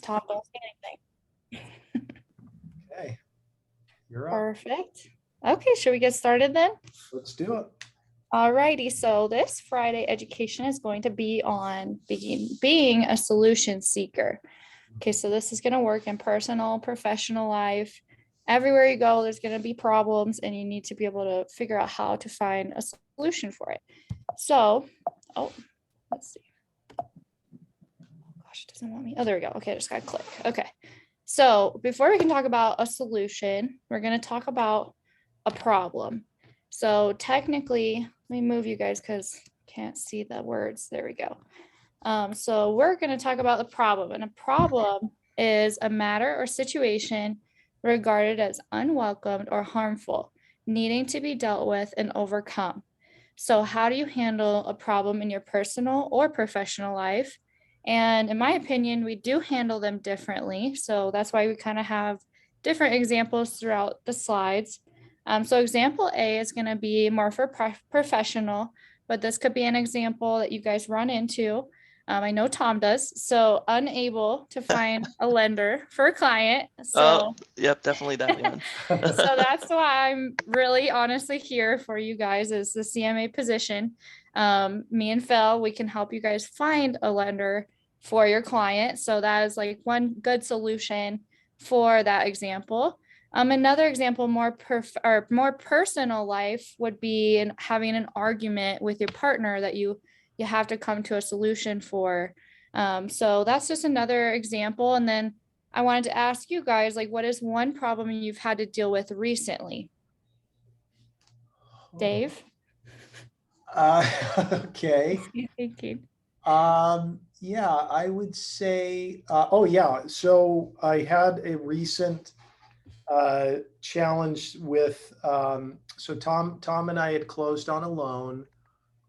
Tom don't say anything. Okay, you're up. Perfect. Okay, should we get started then? Let's do it. Alrighty, so this Friday education is going to be on being a solution seeker. Okay, so this is going to work in personal, professional life. Everywhere you go, there's going to be problems, and you need to be able to figure out how to find a solution for it. So, let's see. Gosh, it doesn't want me. Oh, there we go. Okay, I just got to click. Okay. So before we can talk about a solution, we're going to talk about a problem. So technically, let me move you guys because I can't see the words. There we go. So we're going to talk about the problem. And a problem is a matter or situation regarded as unwelcomed or harmful, needing to be dealt with and overcome. So how do you handle a problem in your personal or professional life? And in my opinion, we do handle them differently. So that's why we kind of have different examples throughout the slides. So example A is going to be more for professional, but this could be an example that you guys run into. I know Tom does. So unable to find a lender for a client. So yep, definitely that one. So that's why I'm really honestly here for you guys is the CMA position. Me and Phil, we can help you guys find a lender for your client. So that is like one good solution for that example. Another example, more personal life would be having an argument with your partner that you have to come to a solution for. So that's just another example. And then I wanted to ask you guys, like, what is one problem you've had to deal with recently? Dave? Okay. Thinking. Yeah, I would say, so I had a recent challenge with, so Tom and I had closed on a loan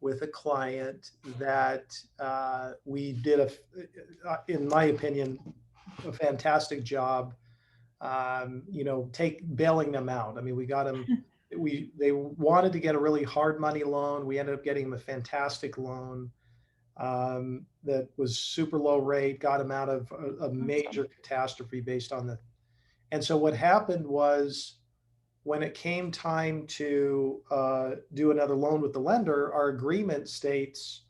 with a client that we did in my opinion, a fantastic job, bailing them out. I mean, we got them, they wanted to get a really hard money loan. We ended up getting them a fantastic loan that was super low rate, got them out of a major catastrophe based on the, and so what happened was when it came time to do another loan with the lender, our agreement states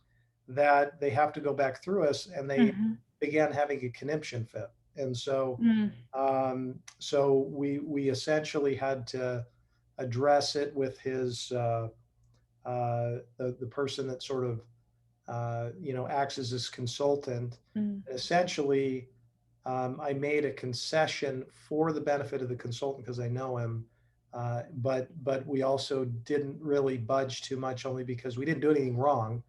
that they have to go back through us, and they began having a conniption fit. And so, so we essentially had to address it with his the person that sort of acts as this consultant. Essentially, I made a concession for the benefit of the consultant because I know him, but we also didn't really budge too much, only because we didn't do anything wrong.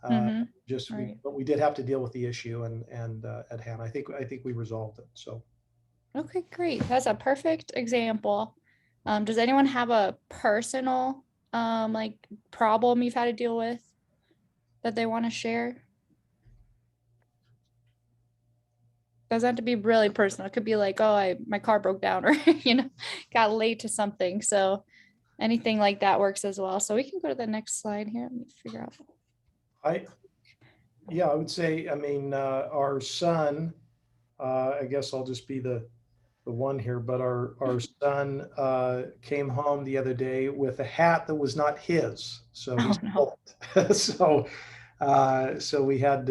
But we did have to deal with the issue and at hand. I think we resolved it. So. Okay, great. That's a perfect example. Does anyone have a personal like problem you've had to deal with that they want to share? Doesn't have to be really personal. It could be like, my car broke down, or got late to something. So anything like that works as well. So we can go to the next slide here. Let me figure out. I would say, I mean, our son, I guess I'll just be the one here, but our son came home the other day with a hat that was not his. So so we had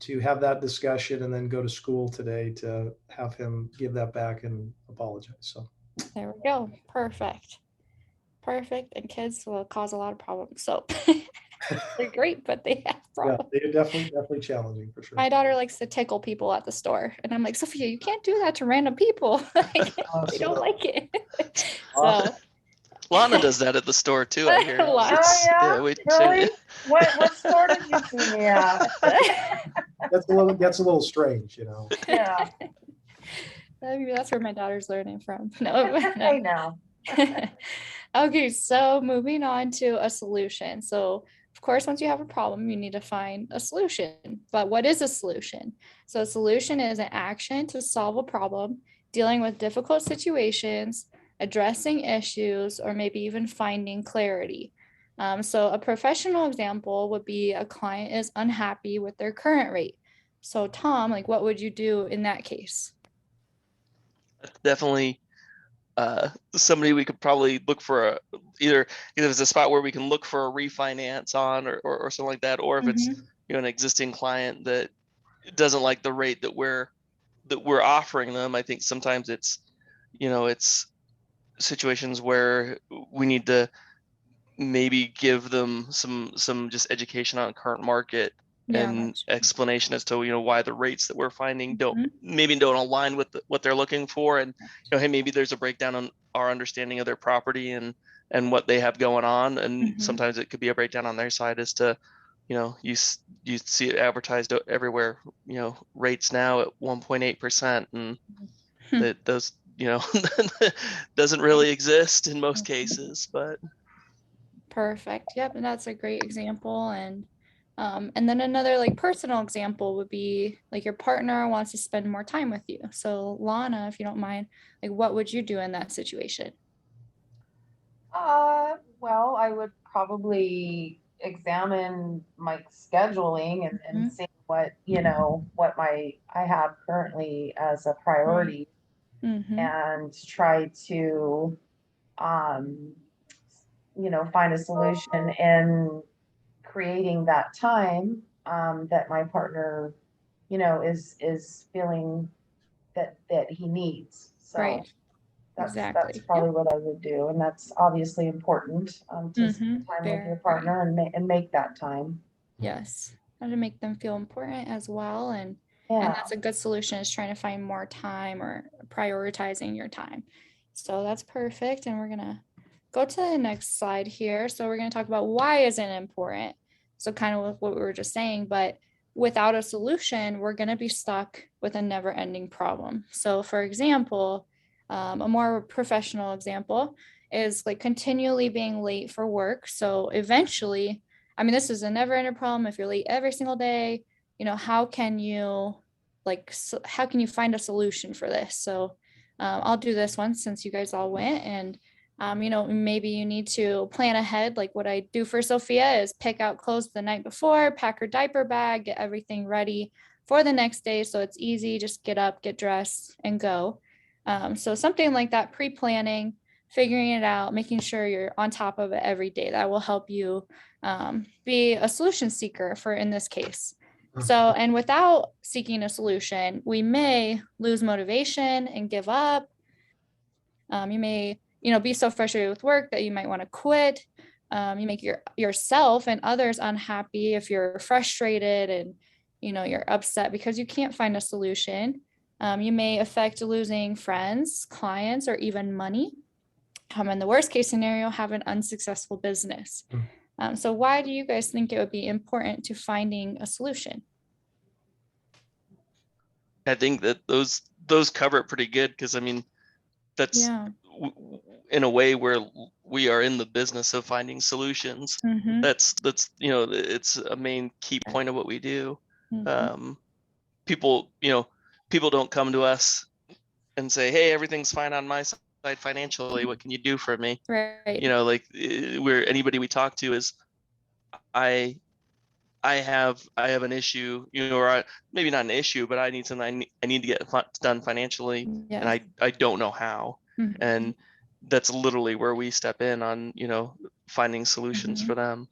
to have that discussion and then go to school today to have him give that back and apologize. So there we go. Perfect. And kids will cause a lot of problems. So they're great, but they have problems. Yeah, they're definitely challenging for sure. My daughter likes to tickle people at the store, and I'm like, Sophia, you can't do that to random people. They don't like it. So Lana does that at the store too, I hear. Really? What store did you see me at? That's a little strange, Yeah. Maybe that's where my daughter's learning from. No. I know. Okay, so moving on to a solution. So of course, once you have a problem, you need to find a solution. But what is a solution? So a solution is an action to solve a problem, dealing with difficult situations, addressing issues, or maybe even finding clarity. So a professional example would be a client is unhappy with their current rate. So Tom, like, what would you do in that case? Definitely somebody we could probably look for either it's a spot where we can look for a refinance on or something like that, or if it's an existing client that doesn't like the rate that we're offering them. I think sometimes it's it's situations where we need to maybe give them some just education on current market and explanation as to why the rates that we're finding don't align with what they're looking for, and hey, maybe there's a breakdown on our understanding of their property and what they have going on, and sometimes it could be a breakdown on their side as to you see it advertised everywhere, rates now at 1.8%, and that those doesn't really exist in most cases. But perfect. Yep, and that's a great example. And then another like personal example would be like your partner wants to spend more time with you. So Lana, if you don't mind, like what would you do in that situation? Well, I would probably examine my scheduling and see what, what I have currently as a priority, and try to, um, find a solution in creating that time, that my partner, is feeling that he needs. So Right. that's Exactly. probably what I would do, and that's obviously important, to spend time with your partner and make that time. Yes, how to make them feel important as well, and Yeah. that's a good solution, is trying to find more time or prioritizing your time. So that's perfect, and we're gonna go to the next slide here. So we're gonna talk about why isn't it important. So kind of what we were just saying, but without a solution, we're gonna be stuck with a never-ending problem. So for example, a more professional example is like continually being late for work. So eventually, I mean, this is a never-ending problem. If you're late every single day, how can you how can you find a solution for this? So I'll do this one since you guys all went, and maybe you need to plan ahead. Like what I do for Sophia is pick out clothes the night before, pack her diaper bag, get everything ready for the next day. So it's easy, just get up, get dressed and go. So something like that, pre-planning, figuring it out, making sure you're on top of it every day. That will help you be a solution seeker for in this case. So, and without seeking a solution, we may lose motivation and give up. You may, be so frustrated with work that you might want to quit. You make yourself and others unhappy if you're frustrated and, you're upset because you can't find a solution. You may affect losing friends, clients, or even money. In the worst case scenario, have an unsuccessful business. So why do you guys think it would be important to finding a solution? I think that those cover it pretty good, because I mean, that's in a way where we are in the business of finding solutions. That's it's a main key point of what we do. People don't come to us and say, hey, everything's fine on my side financially, what can you do for me? Right. Like where anybody we talk to is, I have an issue, or maybe not an issue, but I need something I need to get done financially, and I don't know how. And that's literally where we step in on, finding solutions for them.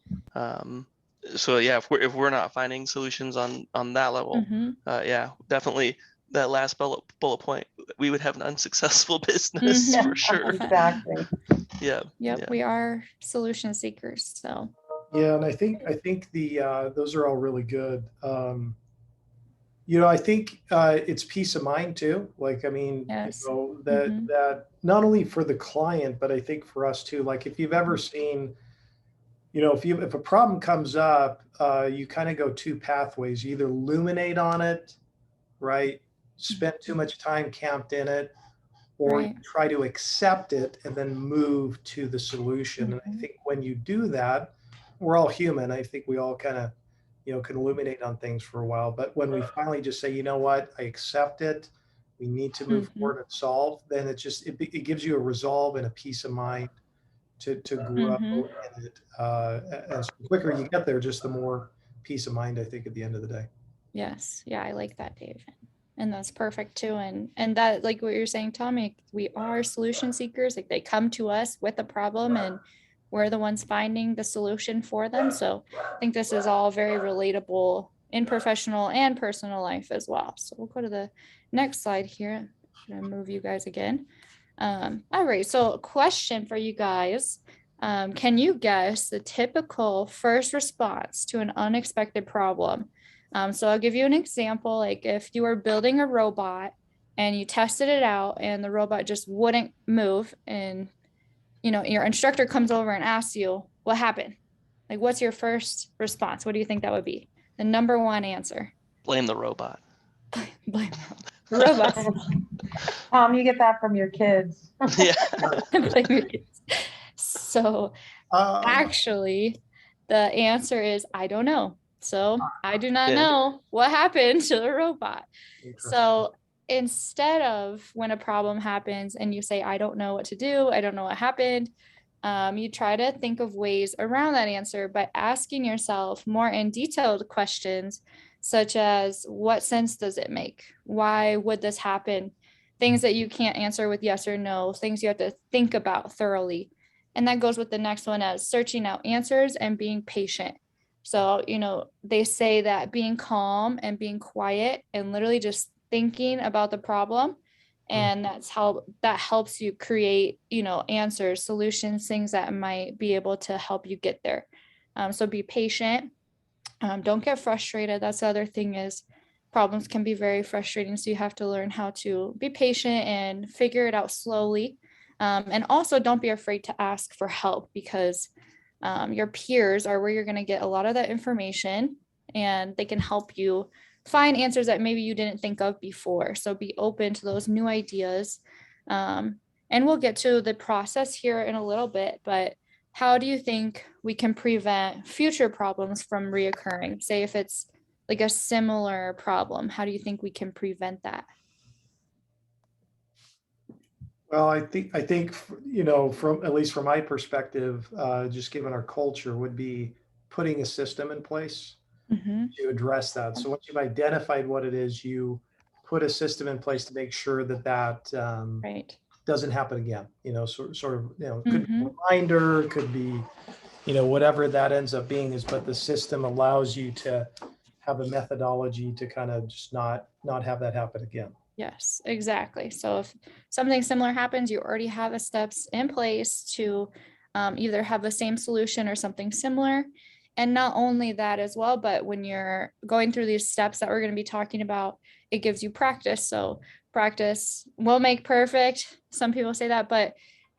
So yeah, if we're not finding solutions on that level, yeah, definitely that last bullet point, we would have an unsuccessful business for sure. Exactly. Yeah. Yep. We are solution seekers. So. Yeah, and I think the those are all really good. I think it's peace of mind too. Like, I mean, that not only for the client, but I think for us too. Like, if you've ever seen, if a problem comes up, you kind of go two pathways. You either illuminate on it, right? Spend too much time camped in it, or you try to accept it and then move to the solution. And I think when you do that, we're all human. I think we all kind of, can illuminate on things for a while. But when we finally just say, you know what, I accept it, we need to move forward and solve, then it gives you a resolve and a peace of mind to grow in it. And so the quicker you get there, just the more peace of mind, I think, at the end of the day. Yes. Yeah, I like that, Dave. And that's perfect too. And that, like what you're saying, Tommy, we are solution seekers. Like they come to us with a problem and we're the ones finding the solution for them. So I think this is all very relatable in professional and personal life as well. So we'll go to the next slide here. I'm gonna move you guys again. All right, so a question for you guys. Can you guess the typical first response to an unexpected problem? So I'll give you an example. Like if you were building a robot and you tested it out and the robot just wouldn't move, and your instructor comes over and asks you what happened, like what's your first response? What do you think that would be? The number one answer. Blame the robot. Blame the robot. You get that from your kids. Yeah. Blame your kids. So actually the answer is I don't know. So I do not know what happened to the robot. So instead of when a problem happens and you say, I don't know what to do, I don't know what happened, you try to think of ways around that answer by asking yourself more in detailed questions, such as what sense does it make? Why would this happen? Things that you can't answer with yes or no, things you have to think about thoroughly. And that goes with the next one as searching out answers and being patient. So, they say that being calm and being quiet and literally just thinking about the problem, and that helps you create, answers, solutions, things that might be able to help you get there. So be patient. Don't get frustrated. That's the other thing is problems can be very frustrating. So you have to learn how to be patient and figure it out slowly. And also don't be afraid to ask for help, because your peers are where you're going to get a lot of that information, and they can help you find answers that maybe you didn't think of before. So be open to those new ideas. And we'll get to the process here in a little bit, but how do you think we can prevent future problems from reoccurring? Say if it's like a similar problem, how do you think we can prevent that? Well, I think, from at least from my perspective, just given our culture, would be putting a system in place to address that. So once you've identified what it is, you put a system in place to make sure that Right. doesn't happen again. Sort of, could be a reminder, could be, whatever that ends up being is, but the system allows you to have a methodology to kind of just not have that happen again. Yes, exactly. So if something similar happens, you already have the steps in place to either have the same solution or something similar. And not only that as well, but when you're going through these steps that we're going to be talking about, it gives you practice. So practice will make perfect. Some people say that, but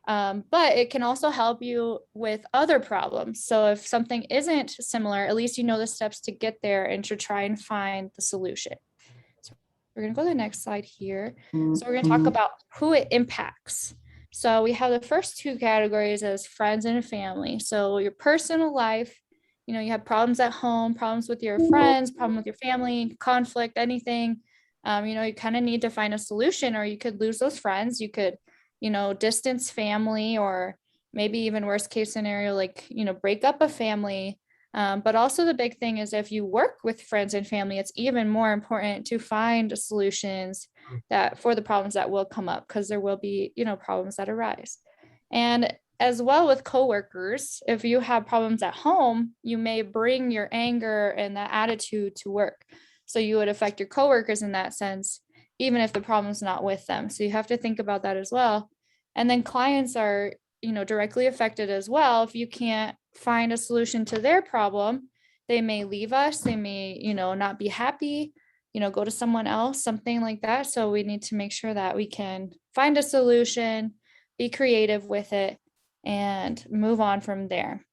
it can also help you with other problems. So if something isn't similar, at least you know the steps to get there and to try and find the solution. We're going to go to the next slide here. So we're going to talk about who it impacts. So we have the first two categories as friends and family. So your personal life, you have problems at home, problems with your friends, problem with your family, conflict, anything. You kind of need to find a solution, or you could lose those friends. You could, distance family, or maybe even worst case scenario, like, break up a family. But also the big thing is if you work with friends and family, it's even more important to find solutions that for the problems that will come up, because there will be, problems that arise. And as well with coworkers, if you have problems at home, you may bring your anger and that attitude to work. So you would affect your coworkers in that sense, even if the problem's not with them. So you have to think about that as well. And then clients are, directly affected as well. If you can't find a solution to their problem, they may leave us, they may, not be happy, go to someone else, something like that. So we need to make sure that we can find a solution, be creative with it, and move on from there.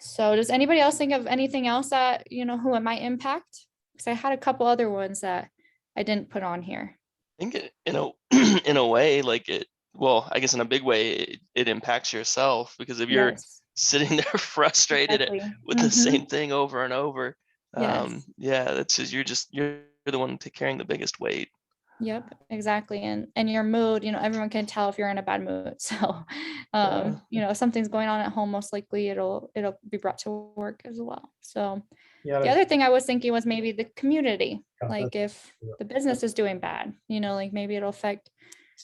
So does anybody else think of anything else that, who it might impact? Because I had a couple other ones that I didn't put on here. I think in a way, like I guess in a big way, it impacts yourself, because if you're sitting there frustrated with the same thing over and over, that's just, you're the one carrying the biggest weight. Yep, exactly. And your mood, everyone can tell if you're in a bad mood. So, if something's going on at home, most likely it'll be brought to work as well. So Yeah, the other thing I was thinking was maybe the community, like that's- if the business is doing bad, like maybe it'll affect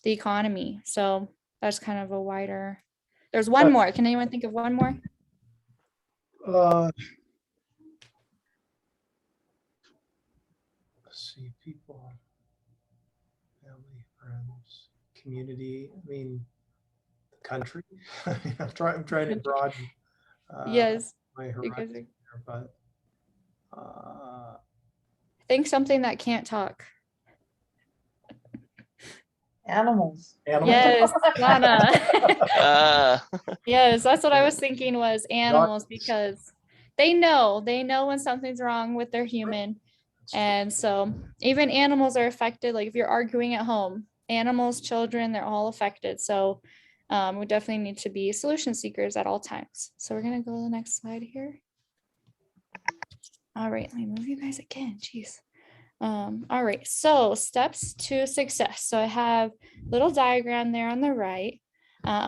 the economy. So that's kind of a wider, there's one more. Can anyone think of one more? Let's see, people, family, friends, community. I mean, the country. I'm trying to broaden Yes. my horizon here, but think something that can't talk. Animals. Yes, Lana. Yes, that's what I was thinking was animals, because they know when something's wrong with their human. And so even animals are affected. Like if you're arguing at home, animals, children, they're all affected. So we definitely need to be solution seekers at all times. So we're going to go to the next slide here. All right, let me move you guys again. Jeez. All right, so steps to success. So I have a little diagram there on the right.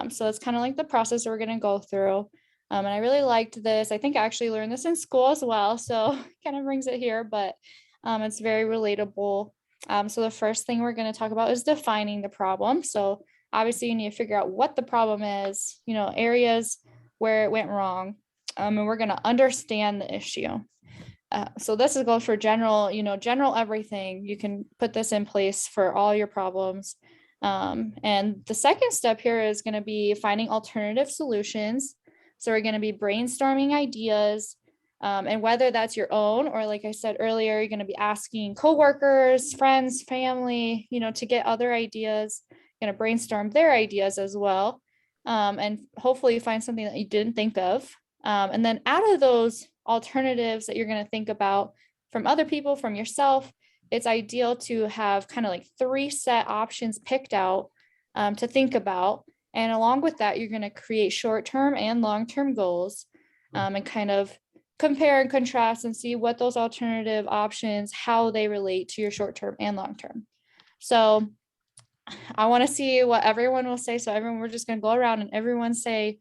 So it's kind of like the process we're going to go through. And I really liked this. I think I actually learned this in school as well. So kind of brings it here, but it's very relatable. So the first thing we're going to talk about is defining the problem. So obviously you need to figure out what the problem is, areas where it went wrong. And we're going to understand the issue. So this is goes for general, general everything. You can put this in place for all your problems. And the second step here is going to be finding alternative solutions. So we're going to be brainstorming ideas, and whether that's your own, or like I said earlier, you're going to be asking coworkers, friends, family, to get other ideas, going to brainstorm their ideas as well. And hopefully find something that you didn't think of. And then out of those alternatives that you're going to think about from other people, from yourself, it's ideal to have kind of like 3 set options picked out to think about. And along with that, you're going to create short-term and long-term goals, and kind of compare and contrast and see what those alternative options, how they relate to your short-term and long-term. So I want to see what everyone will say. So everyone, we're just going to go around and everyone say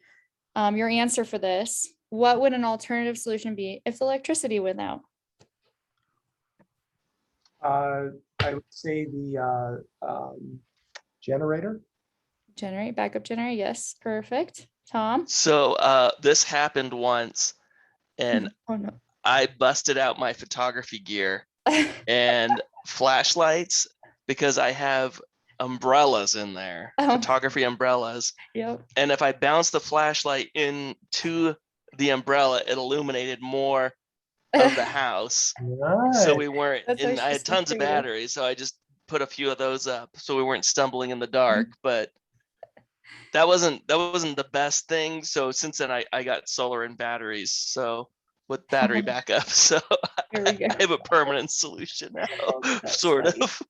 your answer for this. What would an alternative solution be if the electricity went out? I would say the generator. Backup generator. Yes, perfect. Tom? So this happened once, and Oh no. I busted out my photography gear and flashlights because I have umbrellas in there, photography umbrellas. Yep. And if I bounce the flashlight into the umbrella, it illuminated more of the house. Nice. So we weren't, That's and I had so tons of creative. batteries, so I just put a few of those up so we weren't stumbling in the dark. But that wasn't the best thing. So since then I got solar and batteries, so with battery backup. So Here we go. I have a permanent solution now. That's sort funny. of.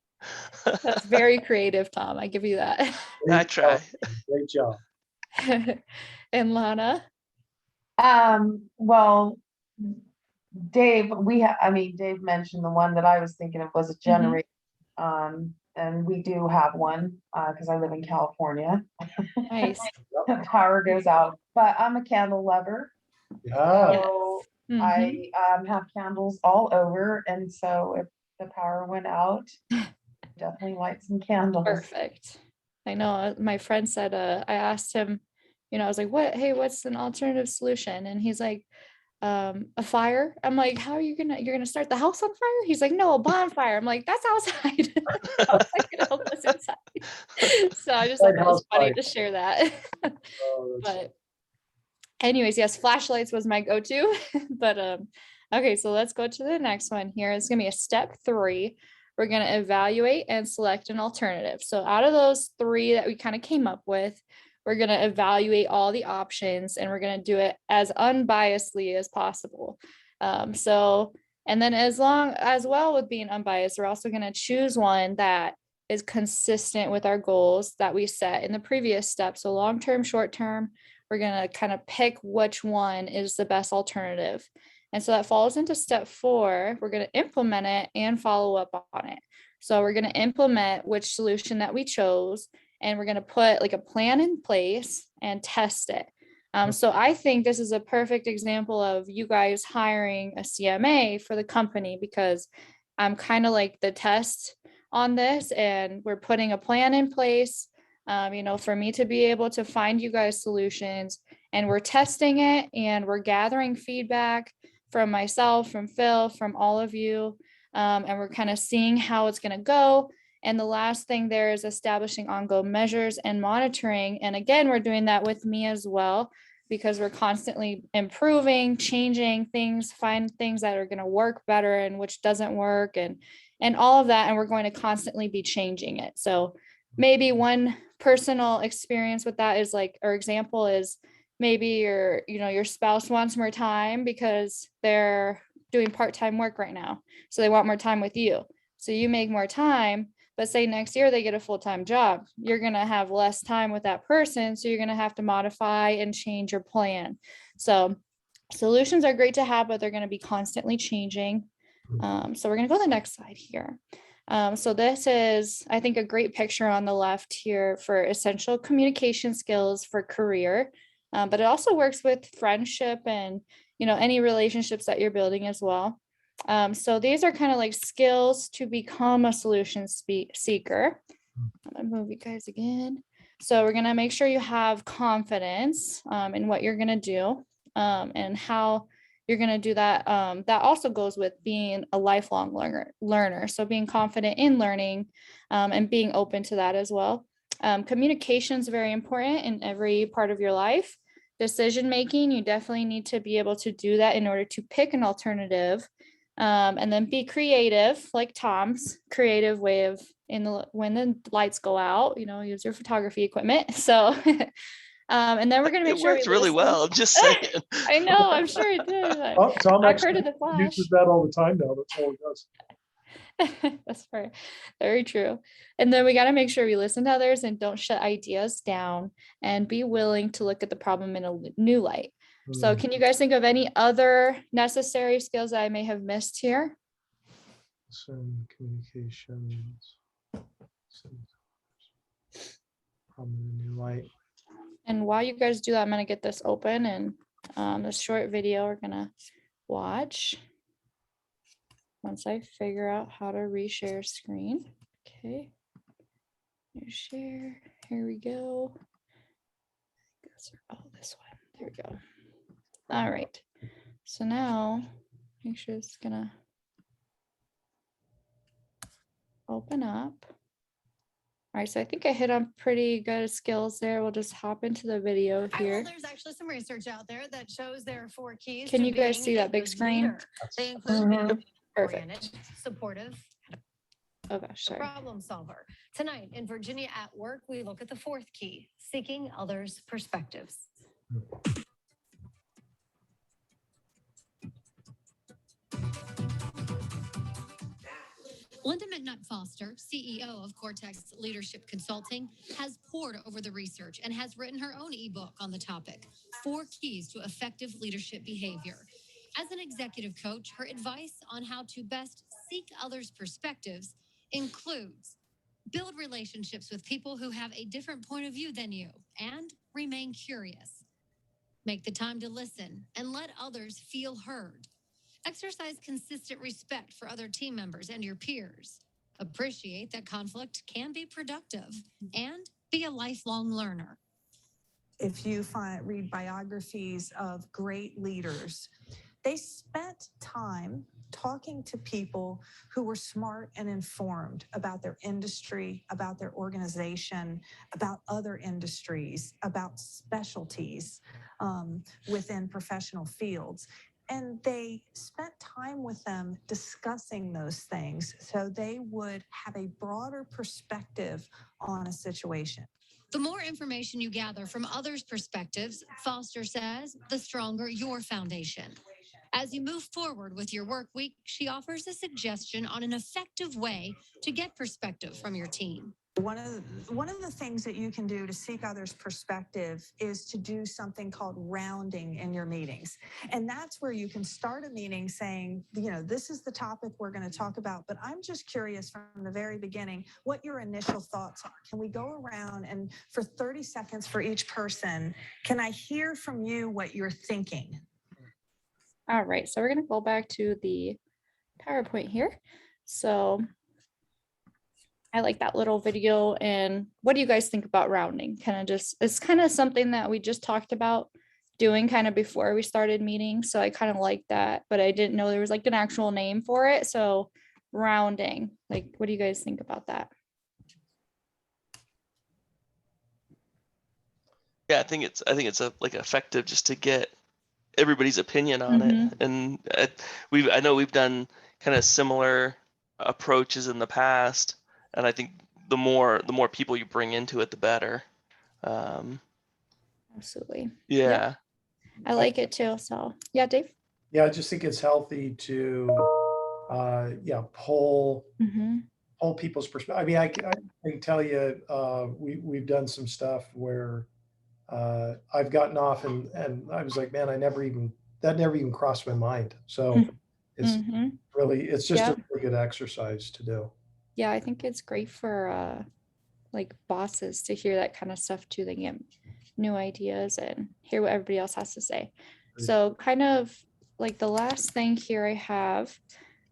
That's very creative, Tom. I give you that. I try. Great job. And Lana? Well, Dave, Dave mentioned the one that I was thinking of was a generator. And we do have one, because I live in California. Nice. The power goes out, but I'm a candle lover. Yeah. So I have candles all over. And so if the power went out, definitely light some candles. Perfect. I know my friend said, I asked him, I was like, what's an alternative solution? And he's like, a fire. I'm like, how are you're gonna start the house on fire? He's like, no, a bonfire. I'm like, that's outside. I was like, it help us inside. So I just thought that was funny to share that. But anyways, yes, flashlights was my go-to. But okay, so let's go to the next one here. It's gonna be a step 3. We're gonna evaluate and select an alternative. So out of those 3 that we kind of came up with, we're going to evaluate all the options and we're going to do it as unbiasedly as possible. And then as well with being unbiased, we're also going to choose one that is consistent with our goals that we set in the previous step. So long-term, short-term, we're going to kind of pick which one is the best alternative. And so that falls into step 4. We're going to implement it and follow up on it. So we're going to implement which solution that we chose, and we're going to put like a plan in place and test it. So I think this is a perfect example of you guys hiring a CMA for the company, because I'm kind of like the test on this, and we're putting a plan in place, for me to be able to find you guys solutions, and we're testing it, and we're gathering feedback from myself, from Phil, from all of you. And we're kind of seeing how it's going to go. And the last thing there is establishing ongoing measures and monitoring. And again, we're doing that with me as well, because we're constantly improving, changing things, find things that are going to work better and which doesn't work, and all of that. And we're going to constantly be changing it. So maybe one personal experience with that is like, or example is, maybe your spouse wants more time because they're doing part-time work right now. So they want more time with you. So you make more time, but say next year they get a full-time job, you're going to have less time with that person. So you're going to have to modify and change your plan. So solutions are great to have, but they're going to be constantly changing. So we're going to go to the next slide here. So this is, I think, a great picture on the left here for essential communication skills for career. But it also works with friendship and, any relationships that you're building as well. So these are kind of like skills to become a solution seeker. I'm gonna move you guys again. So we're gonna make sure you have confidence in what you're gonna do, and how you're gonna do that. That also goes with being a lifelong learner. So being confident in learning, and being open to that as well. Communication is very important in every part of your life. Decision making, you definitely need to be able to do that in order to pick an alternative. And then be creative, like Tom's creative way of when the lights go out, use your photography equipment. So, and then we're gonna make It sure worked really well. I'm just saying. I know, I'm sure it did. Tom I've heard of the flash. uses that all the time now. That's all he does. That's very true. And then we got to make sure we listen to others and don't shut ideas down, and be willing to look at the problem in a new light. So can you guys think of any other necessary skills that I may have missed here? Communications. Problem in a new light. And while you guys do that, I'm going to get this open, and this short video we're going to watch once I figure out how to reshare screen. Okay. Share. Here we go. Oh, this one. There we go. All right. So now make sure it's gonna open up. All right, so I think I hit on pretty good skills there. We'll just hop into the video here. There's actually some research out there that shows there are 4 keys. Can you guys see that big screen? They include being Perfect. oriented, supportive, Oh gosh, sorry. problem solver. Tonight in Virginia at Work, we look at the 4th key, seeking others' perspectives. Linda McNutt-Foster, CEO of Cortex Leadership Consulting, has pored over the research and has written her own ebook on the topic, 4 Keys to Effective Leadership Behavior. As an executive coach, her advice on how to best seek others' perspectives includes: build relationships with people who have a different point of view than you and remain curious. Make the time to listen and let others feel heard. Exercise consistent respect for other team members and your peers. Appreciate that conflict can be productive, and be a lifelong learner. If you read biographies of great leaders, they spent time talking to people who were smart and informed about their industry, about their organization, about other industries, about specialties within professional fields. And they spent time with them discussing those things so they would have a broader perspective on a situation. The more information you gather from others' perspectives, Foster says, the stronger your foundation. As you move forward with your work week, she offers a suggestion on an effective way to get perspective from your team. One of the things that you can do to seek others' perspective is to do something called rounding in your meetings. And that's where you can start a meeting saying, this is the topic we're going to talk about, but I'm just curious from the very beginning what your initial thoughts are. Can we go around and for 30 seconds for each person, can I hear from you what you're thinking? All right, so we're going to go back to the PowerPoint here. So I like that little video. And what do you guys think about rounding? It's kind of something that we just talked about doing kind of before we started meeting. So I kind of like that, but I didn't know there was like an actual name for it. So rounding, like, what do you guys think about that? Yeah, I think it's like effective just to get everybody's opinion on it. And I know we've done kind of similar approaches in the past, and I think the more people you bring into it, the better. Absolutely. Yeah. Yep. I like it too. So yeah, Dave. Yeah, I just think it's healthy to poll people's perspective. I mean, I can tell you, we've done some stuff where I've gotten off and I was like, man, that never even crossed my mind. So it's just a really good exercise to do. Yeah, I think it's great for like bosses to hear that kind of stuff too. They get new ideas and hear what everybody else has to say. So kind of like the last thing here I have,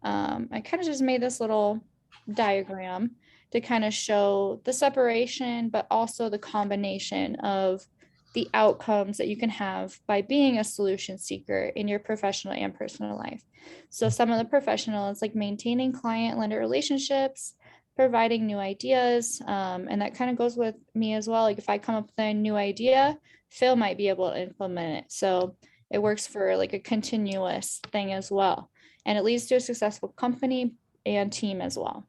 I kind of just made this little diagram to kind of show the separation, but also the combination of the outcomes that you can have by being a solution seeker in your professional and personal life. So some of the professional is like maintaining client-lender relationships, providing new ideas, and that kind of goes with me as well. Like if I come up with a new idea, Phil might be able to implement it. So it works for like a continuous thing as well. And it leads to a successful company and team as well.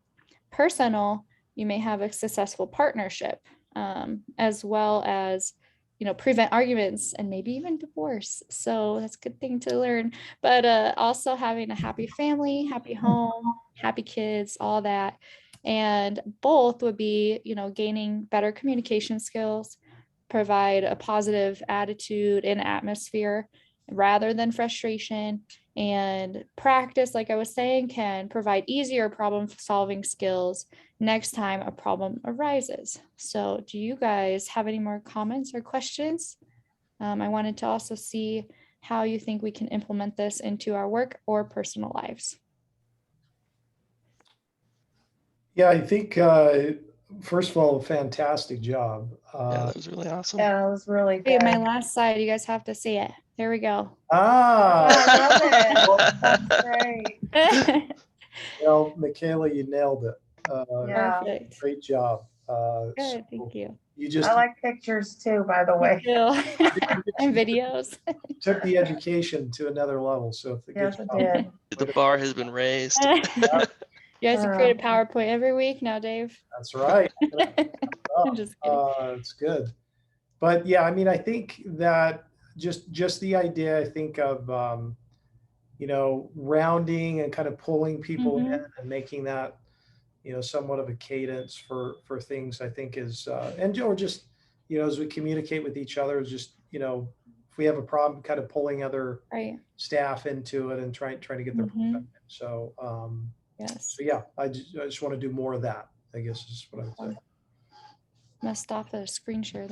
Personal, you may have a successful partnership, as well as, prevent arguments and maybe even divorce. So that's a good thing to learn. But also having a happy family, happy home, happy kids, all that. And both would be, gaining better communication skills, provide a positive attitude and atmosphere rather than frustration, and practice, like I was saying, can provide easier problem solving skills next time a problem arises. So do you guys have any more comments or questions? I wanted to also see how you think we can implement this into our work or personal lives. Yeah, I think, first of all, fantastic job. Yeah, that was really awesome. Yeah, it was really Hey, good. my last slide, you guys have to see it. There we go. I love it. That's great. Well, Michaela, you nailed it. Yeah. Perfect. Great job. Good, thank you. You just I like pictures too, by the way. And videos. took the education to another level. So Yes, it did. The bar has been raised. You guys have created PowerPoint every week now, Dave. That's right. I'm just kidding. It's good. But yeah, I mean, I think that just the idea, I think of, rounding and kind of pulling people in and making that, somewhat of a cadence for things, I think is, or just, as we communicate with each other, just, if we have a problem, kind of pulling other staff into it and trying to get their perspective. So, yes. so yeah, I just want to do more of that, I guess is what I'm saying. I'm gonna stop the screen share there.